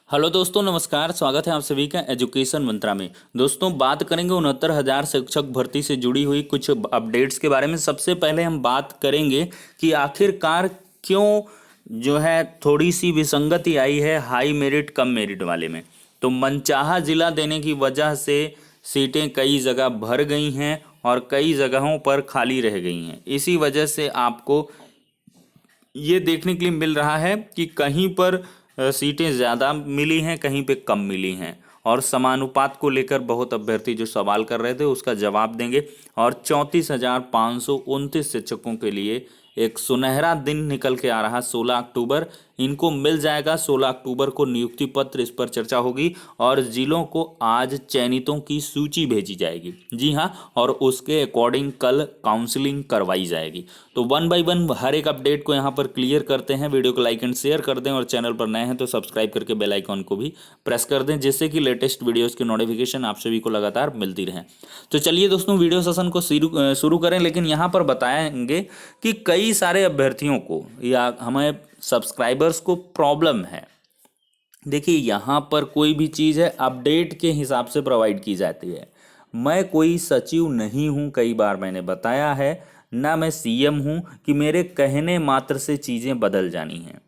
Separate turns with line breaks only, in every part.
Hello दोस्तों, नमस्कार। स्वागत है आप सभी का एजुकेशन मंत्रा में। दोस्तों, बात करेंगे 69,000 शिक्षक भर्ती से जुड़ी हुई कुछ अपडेट्स के बारे में। सबसे पहले हम बात करेंगे कि आखिरकार क्यों जो है थोड़ी सी विसंगति आई है हाई मेरिट कम मेरिट वाले में। तो मनचाहा जिला देने की वजह से सीटें कई जगह भर गई हैं और कई जगहों पर खाली रह गई हैं। इसी वजह से आपको ये देखने के लिए मिल रहा है कि कहीं पर सीटें ज़्यादा मिली हैं, कहीं पे कम मिली हैं। और समानुपात को लेकर बहुत अभ्यर्थी जो सवाल कर रहे थे उसका जवाब देंगे। और 34,529 शिक्षकों के लिए एक सुनहरा दिन निकल के आ रहा 16 अक्टूबर। इनको मिल जाएगा 16 अक्टूबर को नियुक्ति पत्र, इस पर चर्चा होगी। और जिलों को आज चयनितों की सूची भेजी जाएगी, जी हाँ, और उसके अकॉर्डिंग कल काउंसलिंग करवाई जाएगी। तो वन बाय वन हर एक अपडेट को यहाँ पर क्लियर करते हैं। वीडियो को लाइक एंड शेयर कर दें और चैनल पर नए हैं तो सब्सक्राइब करके बेल आइकॉन को भी प्रेस कर दें, जिससे कि लेटेस्ट वीडियोस की नोटिफिकेशन आप सभी को लगातार मिलती रहे। तो चलिए दोस्तों, वीडियो सेशन को शुरू करें। लेकिन यहाँ पर बताएंगे कि कई सारे अभ्यर्थियों को या हमें सब्सक्राइबर्स को प्रॉब्लम है। देखिए, यहाँ पर कोई भी चीज़ है अपडेट के हिसाब से प्रोवाइड की जाती है। मैं कोई सचिव नहीं हूँ, कई बार मैंने बताया है, ना मैं सीएम हूँ कि मेरे कहने मात्र से चीज़ें बदल जानी हैं।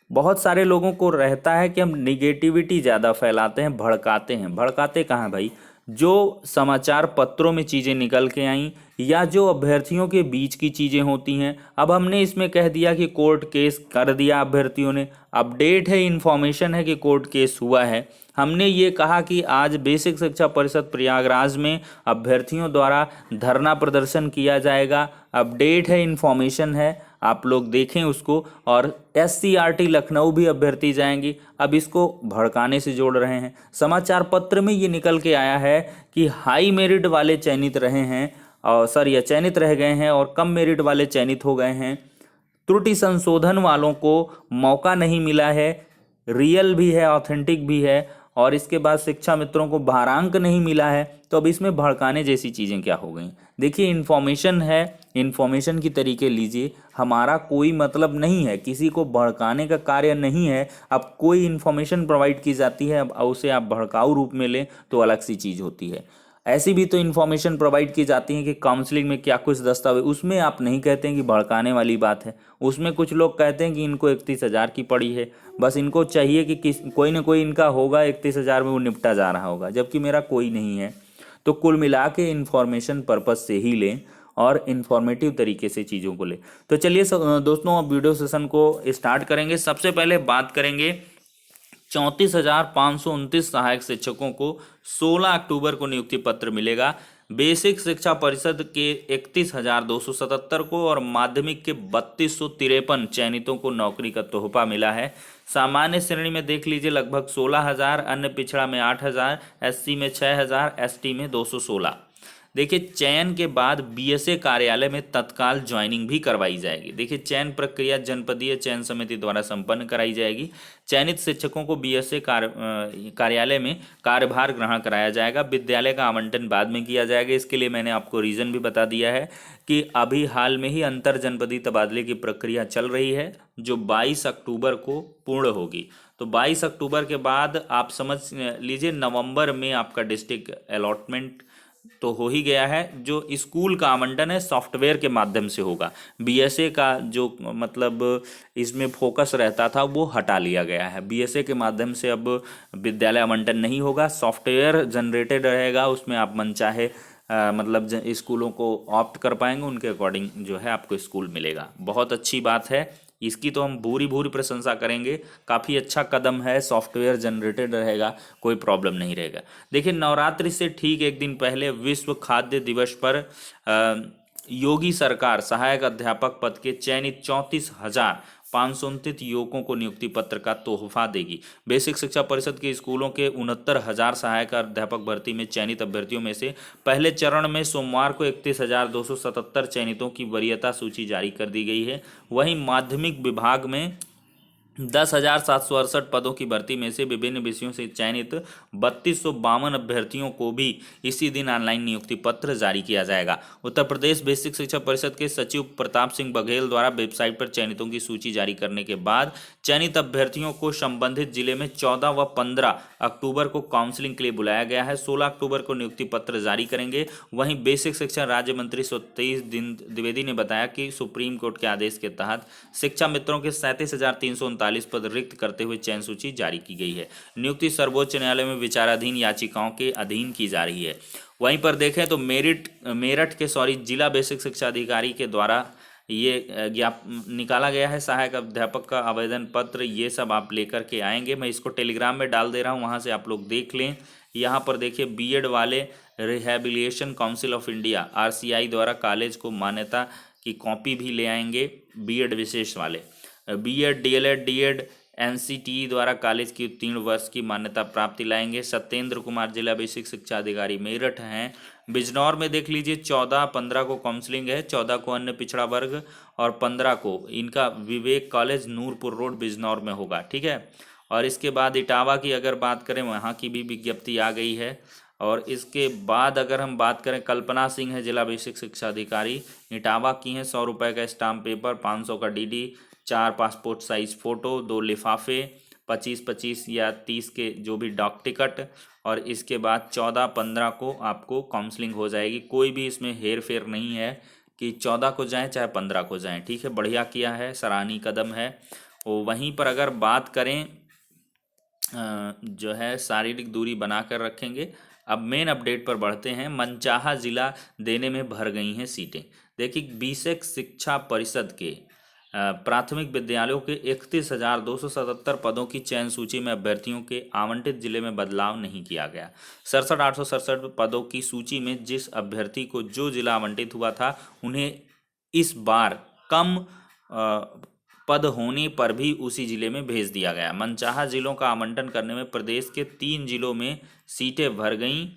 बहुत सारे लोगों को रहता है कि हम निगेटिविटी ज़्यादा फैलाते हैं, भड़काते हैं। भड़काते कहाँ भाई? जो समाचार पत्रों में चीज़ें निकल के आईं या जो अभ्यर्थियों के बीच की चीज़ें होती हैं, अब हमने इसमें कह दिया कि कोर्ट केस कर दिया अभ्यर्थियों ने। अपडेट है, इन्फॉर्मेशन है कि कोर्ट केस हुआ है। हमने ये कहा कि आज बेसिक शिक्षा परिषद प्रयागराज में अभ्यर्थियों द्वारा धरना प्रदर्शन किया जाएगा। अपडेट है, इन्फॉर्मेशन है, आप लोग देखें उसको। और SCRT लखनऊ भी अभ्यर्थी जाएंगी। अब इसको भड़काने से जोड़ रहे हैं। समाचार पत्र में ये निकल के आया है कि हाई मेरिट वाले चयनित रहे हैं, और सर या चयनित रह गए हैं, और कम मेरिट वाले चयनित हो गए हैं। त्रुटि संशोधन वालों को मौका नहीं मिला है, रियल भी है, ऑथेंटिक भी है। और इसके बाद शिक्षा मित्रों को भारांक नहीं मिला है। तो अब इसमें भड़काने जैसी चीज़ें क्या हो गई? देखिए, इन्फॉर्मेशन है, इन्फॉर्मेशन की तरीके लीजिए। हमारा कोई मतलब नहीं है, किसी को भड़काने का कार्य नहीं है। अब कोई इन्फॉर्मेशन प्रोवाइड की जाती है, अब उसे आप भड़काऊ रूप में लें तो अलग सी चीज़ होती है। ऐसी भी तो इन्फॉर्मेशन प्रोवाइड की जाती है कि काउंसलिंग में क्या कुछ दस्तावेज, उसमें आप नहीं कहते हैं कि भड़काने वाली बात है। उसमें कुछ लोग कहते हैं कि इनको 31,000 की पड़ी है, बस इनको चाहिए कि कोई ना कोई इनका होगा 31,000 में वो निपटा जा रहा होगा, जबकि मेरा कोई नहीं है। तो कुल मिला के इन्फॉर्मेशन पर्पज़ से ही लें और इन्फॉर्मेटिव तरीके से चीज़ों को लें। तो चलिए दोस्तों, अब वीडियो सेशन को स्टार्ट करेंगे। सबसे पहले बात करेंगे 34,529 सहायक शिक्षकों को 16 अक्टूबर को नियुक्ति पत्र मिलेगा। बेसिक शिक्षा परिषद के 31,277 को और माध्यमिक के 3253 चयनितों को नौकरी का तोहफा मिला है। सामान्य श्रेणी में देख लीजिए लगभग 16,000, अन्य पिछड़ा में 8,000, SC में 6,000, ST में 216। देखिए, चयन के बाद BSA कार्यालय में तत्काल ज्वाइनिंग भी करवाई जाएगी। देखिए, चयन प्रक्रिया जनपदीय चयन समिति द्वारा संपन्न कराई जाएगी। चयनित शिक्षकों को BSA कार्यालय में कार्यभार ग्रहण कराया जाएगा। विद्यालय का आवंटन बाद में किया जाएगा। इसके लिए मैंने आपको रीज़न भी बता दिया है कि अभी हाल में ही अंतर जनपदीय तबादले की प्रक्रिया चल रही है, जो 22 अक्टूबर को पूर्ण होगी। तो 22 अक्टूबर के बाद आप समझ लीजिए नवंबर में आपका डिस्ट्रिक्ट अलॉटमेंट तो हो ही गया है। जो स्कूल का आवंटन है सॉफ्टवेयर के माध्यम से होगा। BSA का जो मतलब इसमें फोकस रहता था वो हटा लिया गया है। BSA के माध्यम से अब विद्यालय आवंटन नहीं होगा, सॉफ्टवेयर जनरेटेड रहेगा। उसमें आप मनचाहे मतलब स्कूलों को ऑप्ट कर पाएंगे, उनके अकॉर्डिंग जो है आपको स्कूल मिलेगा। बहुत अच्छी बात है, इसकी तो हम भूरी भूरी प्रशंसा करेंगे। काफ़ी अच्छा कदम है, सॉफ्टवेयर जनरेटेड रहेगा, कोई प्रॉब्लम नहीं रहेगा। देखिए, नवरात्रि से ठीक एक दिन पहले विश्व खाद्य दिवस पर योगी सरकार सहायक अध्यापक पद के चयनित 34,529 युवकों को नियुक्ति पत्र का तोहफा देगी। बेसिक शिक्षा परिषद के स्कूलों के 69,000 सहायक अध्यापक भर्ती में चयनित अभ्यर्थियों में से पहले चरण में सोमवार को 31,277 चयनितों की वरीयता सूची जारी कर दी गई है। वहीं माध्यमिक विभाग में 10,768 पदों की भर्ती में से विभिन्न विषयों से चयनित 3252 अभ्यर्थियों को भी इसी दिन ऑनलाइन नियुक्ति पत्र जारी किया जाएगा। उत्तर प्रदेश बेसिक शिक्षा परिषद के सचिव प्रताप सिंह बघेल द्वारा वेबसाइट पर चयनितों की सूची जारी करने के बाद चयनित अभ्यर्थियों को संबंधित जिले में 14 व 15 अक्टूबर को काउंसलिंग के लिए बुलाया गया है। 16 अक्टूबर को नियुक्ति पत्र जारी करेंगे। वहीं बेसिक शिक्षा राज्य मंत्री सतीश द्विवेदी ने बताया कि सुप्रीम कोर्ट के आदेश के तहत शिक्षा मित्रों के 37,339 पद रिक्त करते हुए चयन सूची जारी की गई है। नियुक्ति सर्वोच्च न्यायालय में विचाराधीन याचिकाओं के अधीन की जा रही है। वहीं पर देखें तो मेरठ के जिला बेसिक शिक्षा अधिकारी के द्वारा ये निकाला गया है सहायक अध्यापक का आवेदन पत्र। ये सब आप लेकर के आएंगे। मैं इसको टेलीग्राम में डाल दे रहा हूँ, वहाँ से आप लोग देख लें। यहाँ पर देखिए बीएड वाले rehabilitation council of India RCI द्वारा कॉलेज को मान्यता की कॉपी भी ले आएंगे। बीएड विशेष वाले बीएड DLED DED NCTE द्वारा कॉलेज की उत्तीर्ण वर्ष की मान्यता प्राप्ति लाएंगे। सत्येंद्र कुमार जिला बेसिक शिक्षा अधिकारी मेरठ हैं। बिजनौर में देख लीजिए 14-15 को काउंसलिंग है, 14 को अन्य पिछड़ा वर्ग और 15 को इनका विवेक कॉलेज नूरपुर रोड बिजनौर में होगा। ठीक है। और इसके बाद इटावा की अगर बात करें, वहाँ की भी विज्ञप्ति आ गई है। और इसके बाद अगर हम बात करें, कल्पना सिंह है जिला बेसिक शिक्षा अधिकारी इटावा की हैं। 100 रुपये का स्टाम्प पेपर, 500 का DD, 4 पासपोर्ट साइज फ़ोटो, 2 लिफाफे, 25-25 या 30 के जो भी डाक टिकट। और इसके बाद 14-15 को आपको काउंसलिंग हो जाएगी। कोई भी इसमें हेर फेर नहीं है कि 14 को जाएं चाहे 15 को जाएं। ठीक है, बढ़िया किया है, सराहनीय कदम है। और वहीं पर अगर बात करें जो है शारीरिक दूरी बनाकर रखेंगे। अब मेन अपडेट पर बढ़ते हैं। मनचाहा जिला देने में भर गई हैं सीटें। देखिए बीसेक शिक्षा परिषद के प्राथमिक विद्यालयों के 31,277 पदों की चयन सूची में अभ्यर्थियों के आवंटित जिले में बदलाव नहीं किया गया। 67,867 पदों की सूची में जिस अभ्यर्थी को जो जिला आवंटित हुआ था, उन्हें इस बार कम पद होने पर भी उसी जिले में भेज दिया गया। मनचाहा जिलों का आवंटन करने में प्रदेश के 3 जिलों में सीटें भर गईं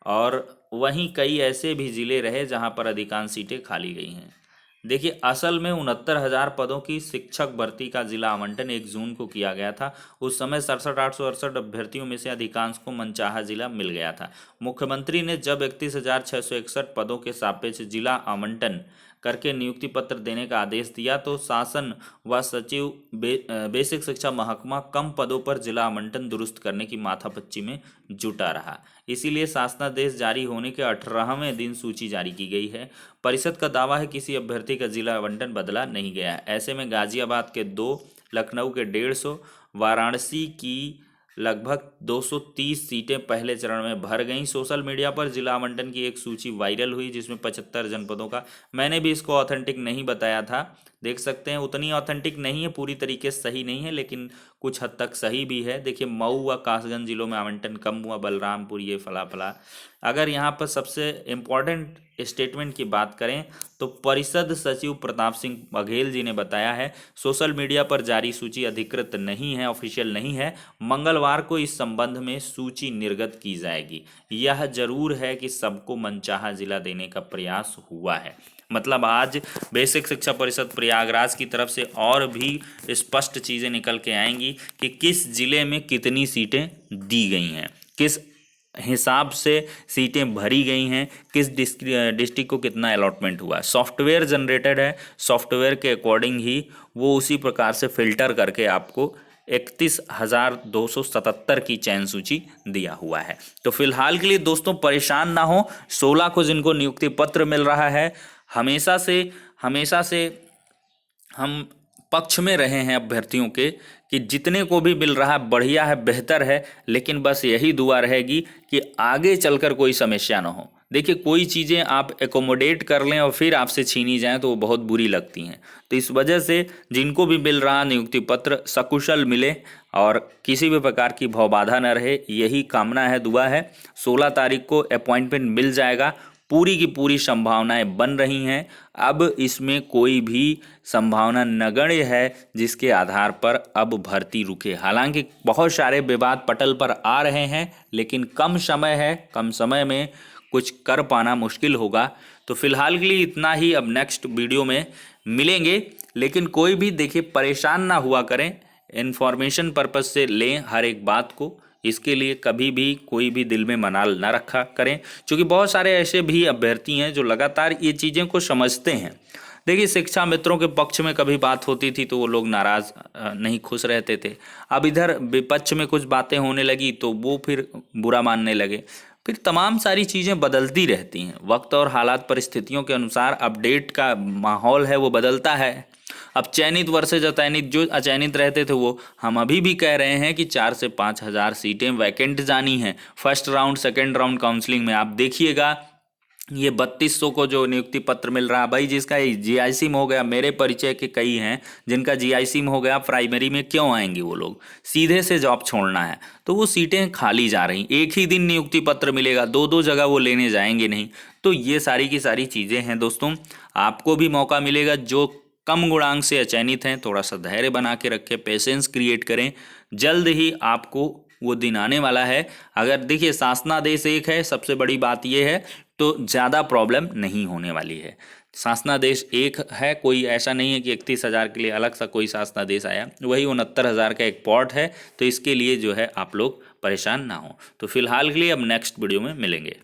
और वहीं कई ऐसे भी जिले रहे जहां पर अधिकांश सीटें खाली गई हैं। देखिए असल में 69,000 पदों की शिक्षक भर्ती का जिला आवंटन 1 जून को किया गया था। उस समय 67,868 अभ्यर्थियों में से अधिकांश को मनचाहा जिला मिल गया था। मुख्यमंत्री ने जब 31,661 पदों के सापेक्ष जिला आवंटन करके नियुक्ति पत्र देने का आदेश दिया तो शासन व सचिव बेसिक शिक्षा महकमा कम पदों पर जिला आवंटन दुरुस्त करने की माथापच्ची में जुटा रहा। इसीलिए शासनादेश जारी होने के 18वें दिन सूची जारी की गई है। परिषद का दावा है किसी अभ्यर्थी का जिला आवंटन बदला नहीं गया है। ऐसे में गाजियाबाद के 2, लखनऊ के 150, वाराणसी की लगभग 230 सीटें पहले चरण में भर गईं। सोशल मीडिया पर जिला आवंटन की एक सूची वायरल हुई जिसमें 75 जनपदों का, मैंने भी इसको ऑथेंटिक नहीं बताया था, देख सकते हैं उतनी ऑथेंटिक नहीं है, पूरी तरीके से सही नहीं है लेकिन कुछ हद तक सही भी है। देखिए मऊ व कासगंज जिलों में आवंटन कम हुआ, बलरामपुर ये फला फला। अगर यहाँ पर सबसे इम्पॉर्टेंट स्टेटमेंट की बात करें तो परिषद सचिव प्रताप सिंह बघेल जी ने बताया है सोशल मीडिया पर जारी सूची अधिकृत नहीं है, ऑफिशियल नहीं है। मंगलवार को इस संबंध में सूची निर्गत की जाएगी। यह जरूर है कि सबको मनचाहा जिला देने का प्रयास हुआ है। मतलब आज बेसिक शिक्षा परिषद प्रयागराज की तरफ से और भी स्पष्ट चीज़ें निकल के आएंगी कि किस जिले में कितनी सीटें दी गई हैं, किस हिसाब से सीटें भरी गई हैं, किस डिस्ट्रिक्ट को कितना अलॉटमेंट हुआ है। सॉफ्टवेयर जनरेटेड है, सॉफ्टवेयर के अकॉर्डिंग ही वो उसी प्रकार से फिल्टर करके आपको 31,277 की चयन सूची दिया हुआ है। तो फिलहाल के लिए दोस्तों परेशान ना हो। 16 को जिनको नियुक्ति पत्र मिल रहा है, हमेशा से हम पक्ष में रहे हैं अभ्यर्थियों के कि जितने को भी मिल रहा है बढ़िया है, बेहतर है, लेकिन बस यही दुआ रहेगी कि आगे चलकर कोई समस्या ना हो। देखिए कोई चीज़ें आप एकोमोडेट कर लें और फिर आपसे छीनी जाएं तो वो बहुत बुरी लगती हैं। तो इस वजह से जिनको भी मिल रहा नियुक्ति पत्र सकुशल मिले और किसी भी प्रकार की भवबाधा न रहे, यही कामना है, दुआ है। 16 तारीख को अपॉइंटमेंट मिल जाएगा, पूरी की पूरी संभावनाएं बन रही हैं। अब इसमें कोई भी संभावना नगण्य है जिसके आधार पर अब भर्ती रुके। हालांकि बहुत सारे विवाद पटल पर आ रहे हैं लेकिन कम समय है, कम समय में कुछ कर पाना मुश्किल होगा। तो फिलहाल के लिए इतना ही, अब नेक्स्ट वीडियो में मिलेंगे। लेकिन कोई भी देखिए परेशान ना हुआ करें, इन्फॉर्मेशन पर्पज से लें हर एक बात को। इसके लिए कभी भी कोई भी दिल में मलाल न रखा करें, क्योंकि बहुत सारे ऐसे भी अभ्यर्थी हैं जो लगातार ये चीज़ें को समझते हैं। देखिए, शिक्षा मित्रों के पक्ष में कभी बात होती थी तो वो लोग नाराज नहीं खुश रहते थे। अब इधर विपक्ष में कुछ बातें होने लगी तो वो फिर बुरा मानने लगे। फिर तमाम सारी चीज़ें बदलती रहती हैं, वक्त और हालात परिस्थितियों के अनुसार अपडेट का माहौल है वो बदलता है। अब चयनित वर्सेज अचयनित, जो अचयनित रहते थे वो हम अभी भी कह रहे हैं कि 4 से 5 हज़ार सीटें वैकेंट जानी हैं first round second round counselling में। आप देखिएगा ये 3200 को जो नियुक्ति पत्र मिल रहा है भाई, जिसका जीआईसी में हो गया, मेरे परिचय के कई हैं जिनका जीआईसी में हो गया, प्राइमरी में क्यों आएंगे वो लोग, सीधे से जॉब छोड़ना है तो वो सीटें खाली जा रही। एक ही दिन नियुक्ति पत्र मिलेगा, दो दो जगह वो लेने जाएंगे नहीं। तो ये सारी की सारी चीज़ें हैं दोस्तों। आपको भी मौका मिलेगा, जो कम गुणांक से अचयनित हैं थोड़ा सा धैर्य बना के रखें, पेशेंस क्रिएट करें, जल्द ही आपको वो दिन आने वाला है। अगर देखिए शासनादेश एक है, सबसे बड़ी बात यह है, तो ज़्यादा प्रॉब्लम नहीं होने वाली है। शासनादेश एक है, कोई ऐसा नहीं है कि 31,000 के लिए अलग सा कोई शासनादेश आया, वही 69,000 का एक पॉट है। तो इसके लिए जो है आप लोग परेशान ना हो। तो फिलहाल के लिए अब नेक्स्ट वीडियो में मिलेंगे।